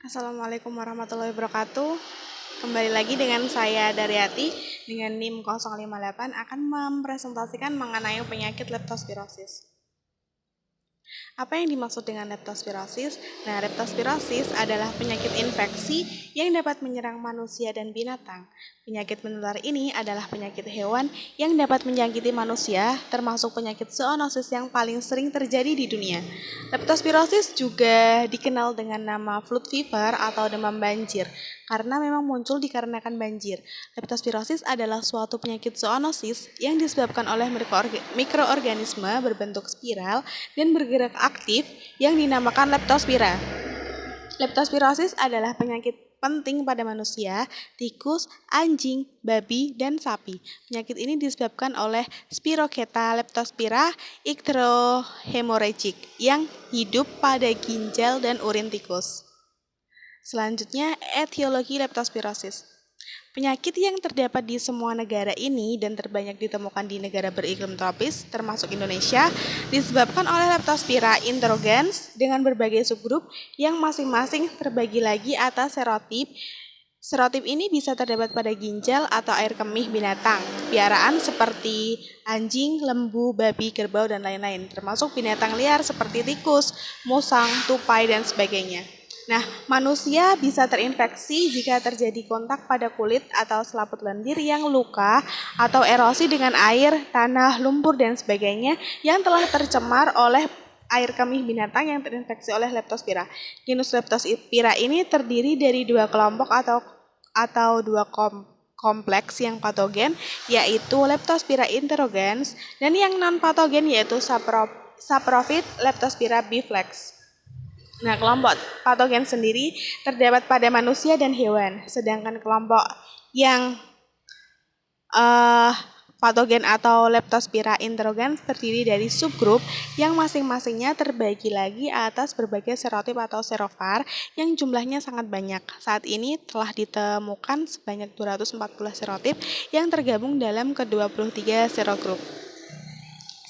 Assalamualaikum warahmatullahi wabarakatuh. Kembali lagi dengan saya Daryati dengan NIM 058 akan mempresentasikan mengenai penyakit leptospirosis. Apa yang dimaksud dengan leptospirosis? Nah, leptospirosis adalah penyakit infeksi yang dapat menyerang manusia dan binatang. Penyakit menular ini adalah penyakit hewan yang dapat menjangkiti manusia, termasuk penyakit zoonosis yang paling sering terjadi di dunia. Leptospirosis juga dikenal dengan nama flood fever atau demam banjir, karena memang muncul dikarenakan banjir. Leptospirosis adalah suatu penyakit zoonosis yang disebabkan oleh mikroorganisme berbentuk spiral dan bergerak aktif yang dinamakan leptospira. Leptospirosis adalah penyakit penting pada manusia, tikus, anjing, babi, dan sapi. Penyakit ini disebabkan oleh Spirocheta leptospira ichthyohemorrhagic yang hidup pada ginjal dan urin tikus. Selanjutnya, etiologi leptospirosis. Penyakit yang terdapat di semua negara ini dan terbanyak ditemukan di negara beriklim tropis, termasuk Indonesia, disebabkan oleh Leptospira interrogans dengan berbagai subgrup yang masing-masing terbagi lagi atas serotip. Serotip ini bisa terdapat pada ginjal atau air kemih binatang, piaraan seperti anjing, lembu, babi, kerbau, dan lain-lain, termasuk binatang liar seperti tikus, musang, tupai, dan sebagainya. Nah, manusia bisa terinfeksi jika terjadi kontak pada kulit atau selaput lendir yang luka atau erosi dengan air, tanah, lumpur, dan sebagainya yang telah tercemar oleh air kemih binatang yang terinfeksi oleh leptospira. Genus leptospira ini terdiri dari dua kelompok atau dua kompleks yang patogen, yaitu Leptospira interrogans, dan yang non-patogen yaitu Saprophyt Leptospira biflex. Nah, kelompok patogen sendiri terdapat pada manusia dan hewan, sedangkan kelompok yang patogen atau Leptospira interrogans terdiri dari subgrup yang masing-masingnya terbagi lagi atas berbagai serotip atau serovar yang jumlahnya sangat banyak. Saat ini telah ditemukan sebanyak 240 serotip yang tergabung dalam ke-23 serogrup.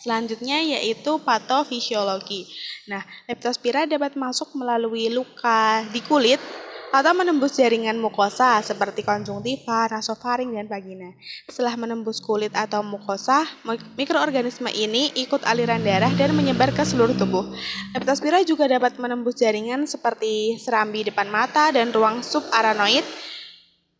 Selanjutnya yaitu patofisiologi. Nah, leptospira dapat masuk melalui luka di kulit atau menembus jaringan mukosa seperti konjungtiva, nasofaring, dan vagina. Setelah menembus kulit atau mukosa, mikroorganisme ini ikut aliran darah dan menyebar ke seluruh tubuh. Leptospira juga dapat menembus jaringan seperti serambi depan mata dan ruang subarachnoid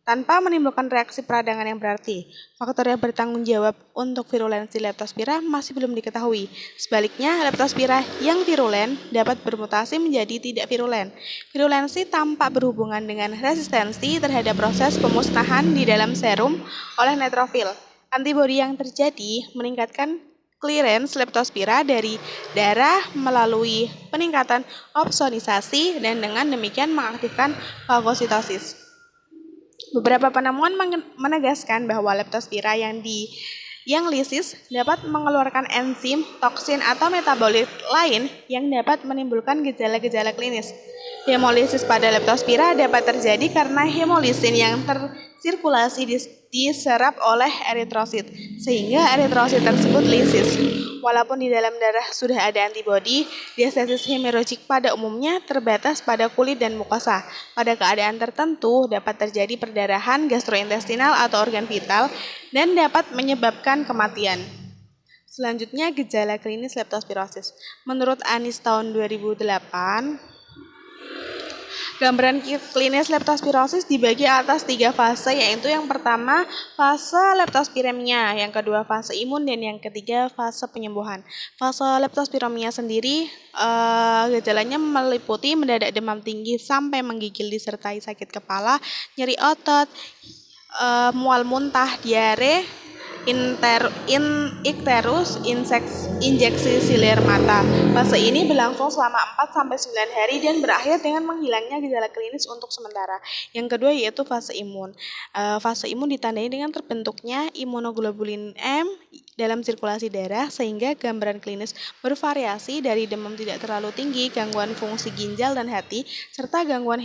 tanpa menimbulkan reaksi peradangan yang berarti. Faktor yang bertanggung jawab untuk virulensi leptospira masih belum diketahui. Sebaliknya, leptospira yang virulen dapat bermutasi menjadi tidak virulen. Virulensi tampak berhubungan dengan resistensi terhadap proses pemusnahan di dalam serum oleh neutrofil. Antibodi yang terjadi meningkatkan clearance leptospira dari darah melalui peningkatan opsonisasi dan dengan demikian mengaktifkan fagositosis. Beberapa penemuan menegaskan bahwa leptospira yang lisis dapat mengeluarkan enzim, toksin, atau metabolit lain yang dapat menimbulkan gejala-gejala klinis. Hemolisis pada leptospira dapat terjadi karena hemolisin yang tersirkulasi diserap oleh eritrosit, sehingga eritrosit tersebut lisis. Walaupun di dalam darah sudah ada antibodi, diastasis hemorragik pada umumnya terbatas pada kulit dan mukosa. Pada keadaan tertentu dapat terjadi perdarahan gastrointestinal atau organ vital dan dapat menyebabkan kematian. Selanjutnya gejala klinis leptospirosis. Menurut Anis tahun 2008, gambaran klinis leptospirosis dibagi atas 3 fase, yaitu yang pertama fase leptospiremia, yang kedua fase imun, dan yang ketiga fase penyembuhan. Fase leptospiremia sendiri gejalanya meliputi mendadak demam tinggi sampai menggigil disertai sakit kepala, nyeri otot, mual muntah, diare, ikterus, injeksi siler mata. Fase ini berlangsung selama 4-9 hari dan berakhir dengan menghilangnya gejala klinis untuk sementara. Yang kedua yaitu fase imun. Fase imun ditandai dengan terbentuknya imunoglobulin M dalam sirkulasi darah sehingga gambaran klinis bervariasi dari demam tidak terlalu tinggi, gangguan fungsi ginjal dan hati, serta gangguan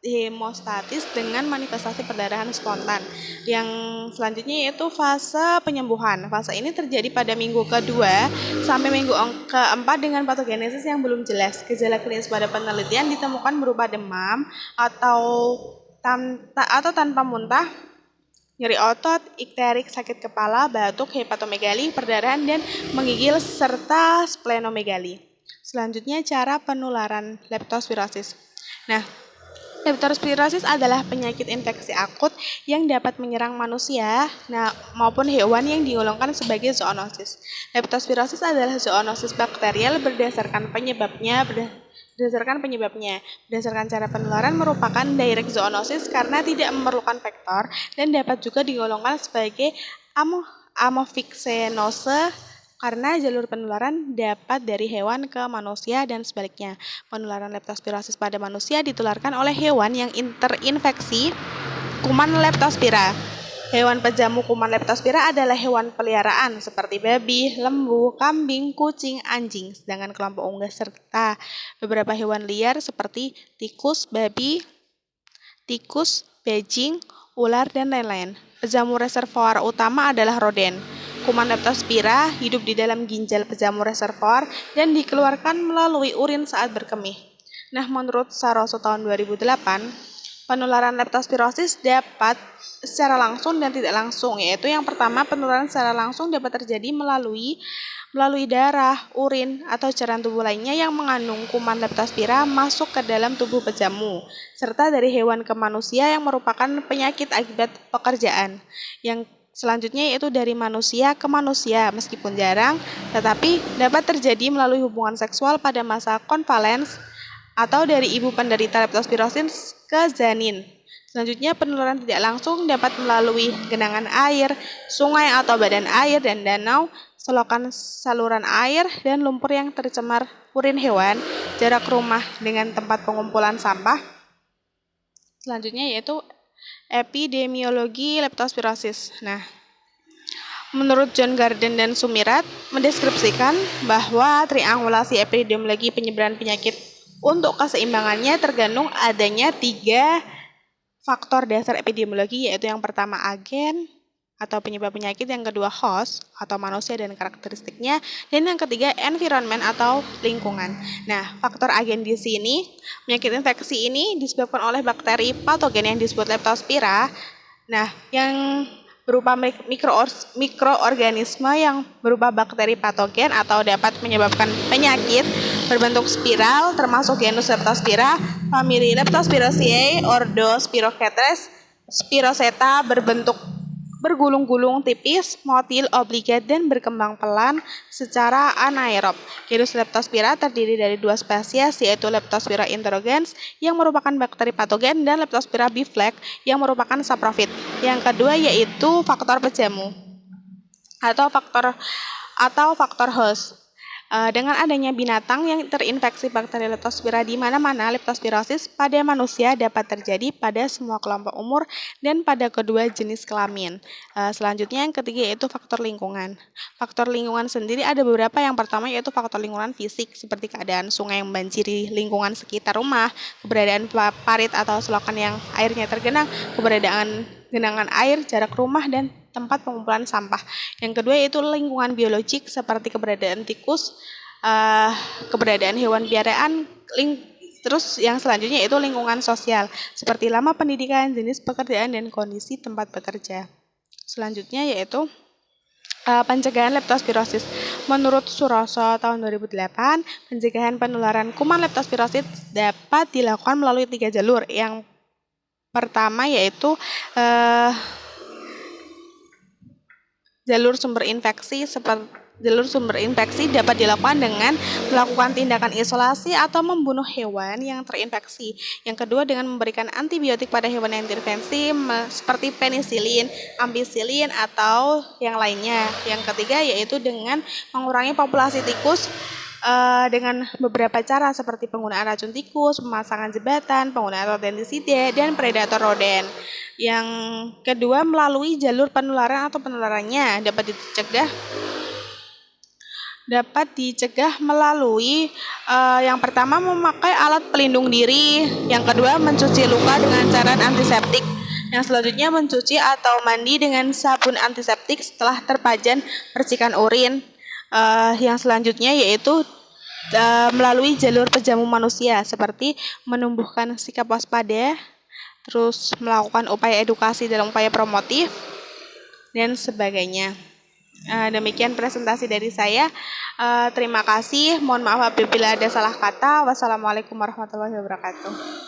hemostatis dengan manifestasi perdarahan spontan. Yang selanjutnya yaitu fase penyembuhan. Fase ini terjadi pada minggu kedua sampai minggu keempat dengan patogenesis yang belum jelas. Gejala klinis pada penelitian ditemukan berupa demam atau tanpa muntah, nyeri otot, ikterik, sakit kepala, batuk, hepatomegali, perdarahan, dan menggigil, serta splenomegali. Selanjutnya cara penularan leptospirosis. Nah, leptospirosis adalah penyakit infeksi akut yang dapat menyerang manusia maupun hewan yang digolongkan sebagai zoonosis. Leptospirosis adalah zoonosis bakterial berdasarkan penyebabnya. Berdasarkan cara penularan merupakan direct zoonosis karena tidak memerlukan vektor dan dapat juga digolongkan sebagai amofixenose karena jalur penularan dapat dari hewan ke manusia dan sebaliknya. Penularan leptospirosis pada manusia ditularkan oleh hewan yang terinfeksi kuman leptospira. Hewan pejamu kuman leptospira adalah hewan peliharaan seperti babi, lembu, kambing, kucing, anjing. Sedangkan kelompok unggas serta beberapa hewan liar seperti tikus, babi, tikus, bajing, ular, dan lain-lain. Pejamu reservoir utama adalah roden. Kuman leptospira hidup di dalam ginjal pejamu reservoir dan dikeluarkan melalui urin saat berkemih. Nah, menurut Saroso tahun 2008, penularan leptospirosis dapat secara langsung dan tidak langsung, yaitu yang pertama, penularan secara langsung dapat terjadi melalui darah, urin, atau cairan tubuh lainnya yang mengandung kuman leptospira masuk ke dalam tubuh pejamu, serta dari hewan ke manusia yang merupakan penyakit akibat pekerjaan. Yang selanjutnya yaitu dari manusia ke manusia, meskipun jarang, tetapi dapat terjadi melalui hubungan seksual pada masa konvalens atau dari ibu penderita leptospirosis ke janin. Selanjutnya, penularan tidak langsung dapat melalui genangan air, sungai atau badan air dan danau, selokan saluran air, dan lumpur yang tercemar urin hewan, jarak rumah dengan tempat pengumpulan sampah. Selanjutnya yaitu epidemiologi leptospirosis. Nah, menurut John Garden dan Sumirat mendeskripsikan bahwa triangulasi epidemiologi penyebaran penyakit untuk keseimbangannya tergantung adanya 3 faktor dasar epidemiologi, yaitu yang pertama agen atau penyebab penyakit, yang kedua host atau manusia dan karakteristiknya, dan yang ketiga environment atau lingkungan. Nah, faktor agen di sini, penyakit infeksi ini disebabkan oleh bakteri patogen yang disebut leptospira. Nah, yang berupa mikroorganisme yang berupa bakteri patogen atau dapat menyebabkan penyakit berbentuk spiral, termasuk genus Leptospira, famili Leptospiraceae, ordo Spirochetes, Spiroseta, berbentuk bergulung-gulung tipis, motil, obligat, dan berkembang pelan secara anaerob. Genus Leptospira terdiri dari 2 spesies, yaitu Leptospira interrogens yang merupakan bakteri patogen dan Leptospira biflex yang merupakan saprofit. Yang kedua yaitu faktor pejamu atau faktor host. Dengan adanya binatang yang terinfeksi bakteri leptospira di mana-mana, leptospirosis pada manusia dapat terjadi pada semua kelompok umur dan pada kedua jenis kelamin. Selanjutnya yang ketiga yaitu faktor lingkungan. Faktor lingkungan sendiri ada beberapa. Yang pertama yaitu faktor lingkungan fisik seperti keadaan sungai yang membanjiri lingkungan sekitar rumah, keberadaan parit atau selokan yang airnya tergenang, keberadaan genangan air, jarak rumah, dan tempat pengumpulan sampah. Yang kedua yaitu lingkungan biologik seperti keberadaan tikus, keberadaan hewan piaraan, terus yang selanjutnya yaitu lingkungan sosial seperti lama pendidikan, jenis pekerjaan, dan kondisi tempat bekerja. Selanjutnya yaitu pencegahan leptospirosis. Menurut Suroso tahun 2008, pencegahan penularan kuman leptospirosis dapat dilakukan melalui 3 jalur. Yang pertama yaitu jalur sumber infeksi dapat dilakukan dengan melakukan tindakan isolasi atau membunuh hewan yang terinfeksi. Yang kedua dengan memberikan antibiotik pada hewan yang terinfeksi seperti penisilin, ampicillin, atau yang lainnya. Yang ketiga yaitu dengan mengurangi populasi tikus dengan beberapa cara seperti penggunaan racun tikus, pemasangan jembatan, penggunaan rodentisida, dan predator roden. Yang kedua melalui jalur penularan atau penularannya dapat dicegah dapat dicegah melalui yang pertama memakai alat pelindung diri, yang kedua mencuci luka dengan cairan antiseptik, yang selanjutnya mencuci atau mandi dengan sabun antiseptik setelah terpajan percikan urin. Yang selanjutnya yaitu melalui jalur pejamu manusia seperti menumbuhkan sikap waspada, terus melakukan upaya edukasi dalam upaya promotif dan sebagainya. Demikian presentasi dari saya. Terima kasih. Mohon maaf apabila ada salah kata. Wassalamualaikum warahmatullahi wabarakatuh.